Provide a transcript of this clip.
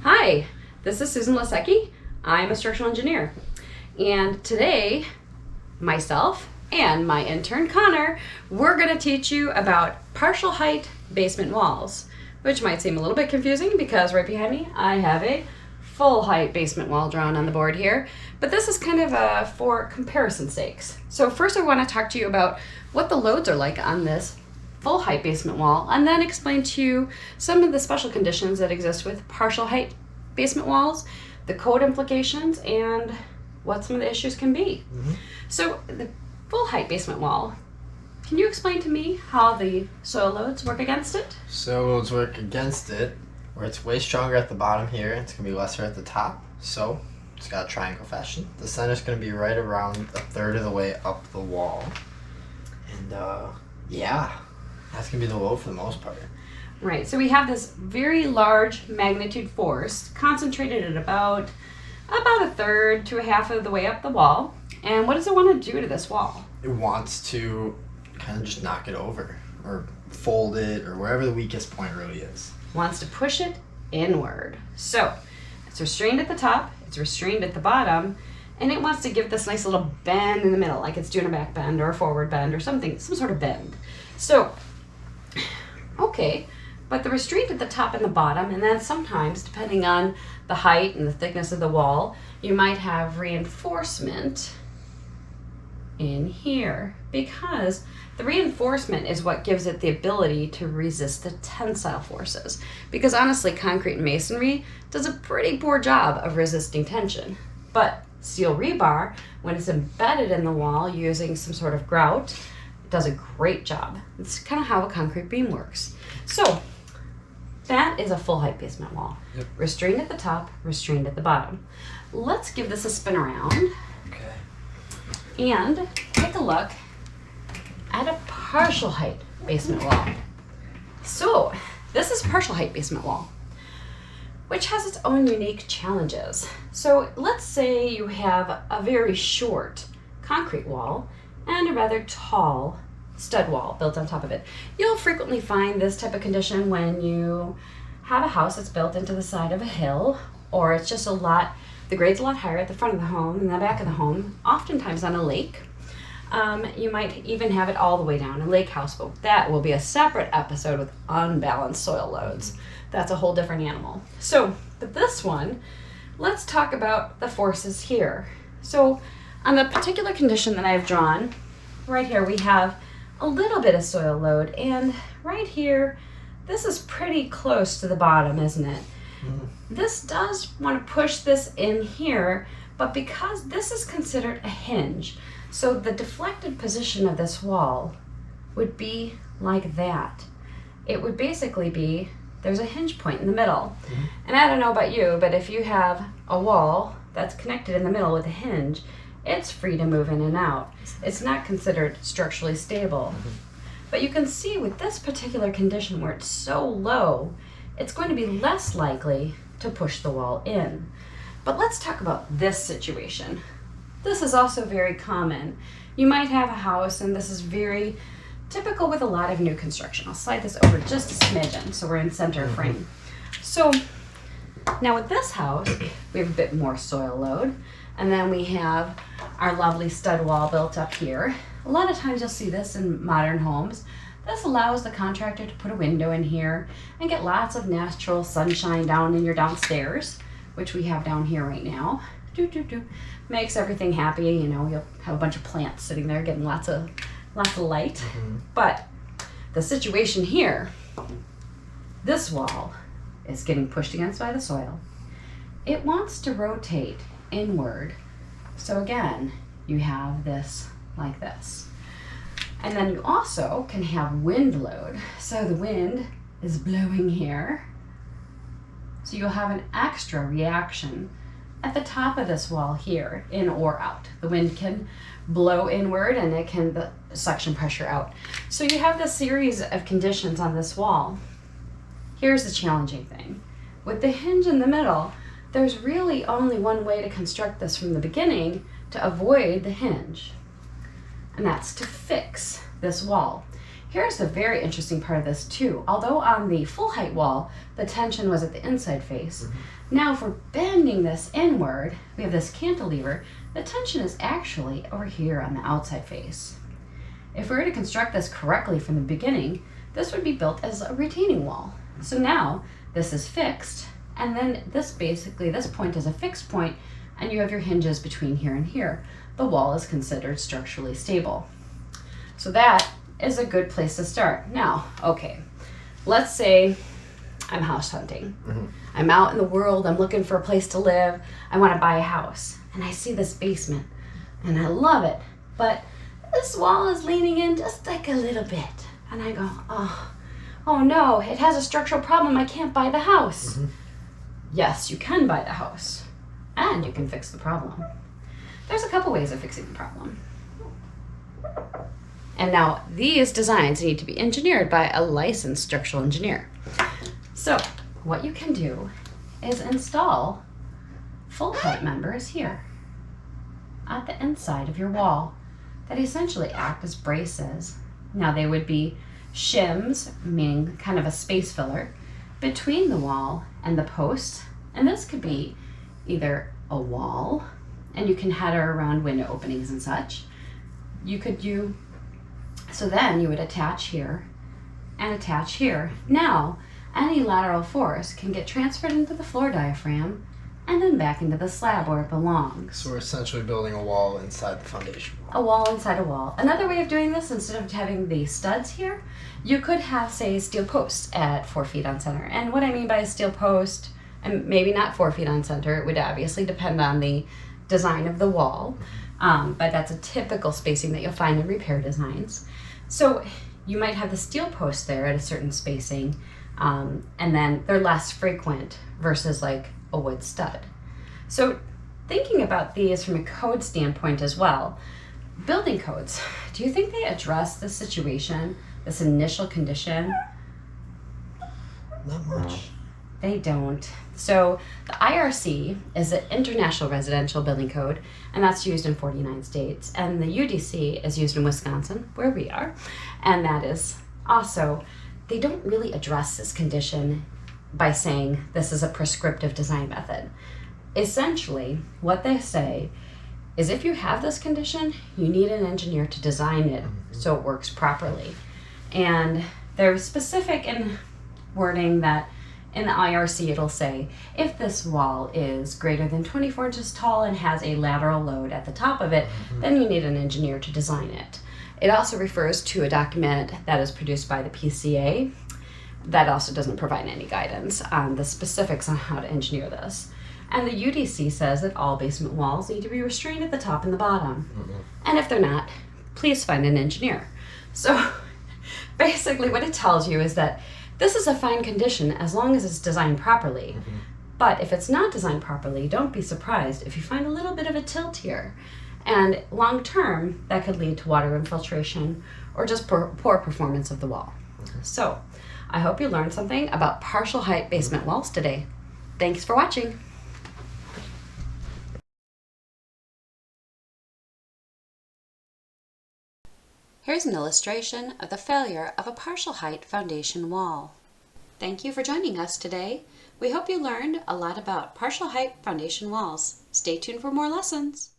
Hi, this is Susan Lasecki. I'm a structural engineer. And today, myself and my intern Connor, we're going to teach you about partial height basement walls, which might seem a little bit confusing because right behind me I have a full height basement wall drawn on the board here. But this is kind of for comparison sakes. So first I want to talk to you about what the loads are like on this full height basement wall, and then explain to you some of the special conditions that exist with partial height basement walls, the code implications, and what some of the issues can be. So the full height basement wall, can you explain to me how the soil loads work against it? Soil loads work against it, where it's way stronger at the bottom here, it's going to be lesser at the top. So it's got a triangle fashion. The center's going to be right around a third of the way up the wall. And yeah, that's going to be the load for the most part. Right, so we have this very large magnitude force concentrated at about a third to a half of the way up the wall. And what does it want to do to this wall? It wants to kind of just knock it over or fold it or wherever the weakest point really is. Wants to push it inward. So it's restrained at the top, it's restrained at the bottom, and it wants to give this nice little bend in the middle, like it's doing a back bend or a forward bend or something, some sort of bend. So, okay, but the restraint at the top and the bottom, and then sometimes, depending on the height and the thickness of the wall, you might have reinforcement in here, because the reinforcement is what gives it the ability to resist the tensile forces. Because honestly, concrete and masonry does a pretty poor job of resisting tension. But steel rebar, when it's embedded in the wall using some sort of grout, does a great job. It's kind of how a concrete beam works. So that is a full height basement wall. Yep. Restrained at the top, restrained at the bottom. Let's give this a spin around. Okay. And take a look at a partial height basement wall. So this is partial height basement wall, which has its own unique challenges. So let's say you have a very short concrete wall and a rather tall stud wall built on top of it. You'll frequently find this type of condition when you have a house that's built into the side of a hill, or it's just the grade's a lot higher at the front of the home and the back of the home, oftentimes on a lake. You might even have it all the way down, a lake house, but that will be a separate episode with unbalanced soil loads. That's a whole different animal. So, but this one, let's talk about the forces here. So, on the particular condition that I've drawn, right here we have a little bit of soil load, and right here, this is pretty close to the bottom, isn't it? This does want to push this in here, but because this is considered a hinge, so the deflected position of this wall would be like that. It would basically be, there's a hinge point in the middle. And I don't know about you, but if you have a wall that's connected in the middle with a hinge, it's free to move in and out. It's not considered structurally stable. But you can see with this particular condition where it's so low, it's going to be less likely to push the wall in. But let's talk about this situation. This is also very common. You might have a house, and this is very typical with a lot of new construction. I'll slide this over just a smidgen so we're in center frame. So now with this house, we have a bit more soil load, and then we have our lovely stud wall built up here. A lot of times you'll see this in modern homes. This allows the contractor to put a window in here and get lots of natural sunshine down in your downstairs, which we have down here right now. Makes everything happy, you know, you'll have a bunch of plants sitting there getting lots of light. But the situation here, this wall is getting pushed against by the soil. It wants to rotate inward. So again, you have this like this. And then you also can have wind load. So the wind is blowing here. So you'll have an extra reaction at the top of this wall here, in or out. The wind can blow inward and it can the suction pressure out. So you have this series of conditions on this wall. Here's the challenging thing. With the hinge in the middle, there's really only one way to construct this from the beginning to avoid the hinge, and that's to fix this wall. Here's the very interesting part of this too. Although on the full height wall, the tension was at the inside face. Now if we're bending this inward, we have this cantilever, the tension is actually over here on the outside face. If we were to construct this correctly from the beginning, this would be built as a retaining wall. So now this is fixed, and then this point is a fixed point, and you have your hinges between here and here. The wall is considered structurally stable. So that is a good place to start. Now, okay, let's say I'm house hunting. I'm out in the world, I'm looking for a place to live, I want to buy a house, and I see this basement, and I love it, but this wall is leaning in just like a little bit, and I go, oh no, it has a structural problem, I can't buy the house. Yes, you can buy the house, and you can fix the problem. There's a couple ways of fixing the problem. And now these designs need to be engineered by a licensed structural engineer. So what you can do is install full height members here at the inside of your wall that essentially act as braces. Now they would be shims, meaning kind of a space filler, between the wall and the post. And this could be either a wall, and you can header around window openings and such. So then you would attach here and attach here. Now, any lateral force can get transferred into the floor diaphragm and then back into the slab where it belongs. So we're essentially building a wall inside the foundation wall. A wall inside a wall. Another way of doing this, instead of having the studs here, you could have, say, steel posts at 4 feet on center. And what I mean by a steel post, and maybe not 4 feet on center, it would obviously depend on the design of the wall, but that's a typical spacing that you'll find in repair designs. So you might have the steel post there at a certain spacing, and then they're less frequent versus like a wood stud. So thinking about these from a code standpoint as well, building codes, do you think they address this situation, this initial condition? Not much. They don't. So the IRC is the International Residential Building Code, and that's used in 49 states. And the UDC is used in Wisconsin, where we are. And that is also, they don't really address this condition by saying this is a prescriptive design method. Essentially, what they say is if you have this condition, you need an engineer to design it so it works properly. And they're specific in wording that in the IRC it'll say, if this wall is greater than 24 inches tall and has a lateral load at the top of it, then you need an engineer to design it. It also refers to a document that is produced by the PCA that also doesn't provide any guidance on the specifics on how to engineer this. And the UDC says that all basement walls need to be restrained at the top and the bottom. And if they're not, please find an engineer. So basically what it tells you is that this is a fine condition as long as it's designed properly. But if it's not designed properly, don't be surprised if you find a little bit of a tilt here. And long term, that could lead to water infiltration or just poor performance of the wall. So I hope you learned something about partial height basement walls today. Thanks for watching. Here's an illustration of the failure of a partial height foundation wall. Thank you for joining us today. We hope you learned a lot about partial height foundation walls. Stay tuned for more lessons.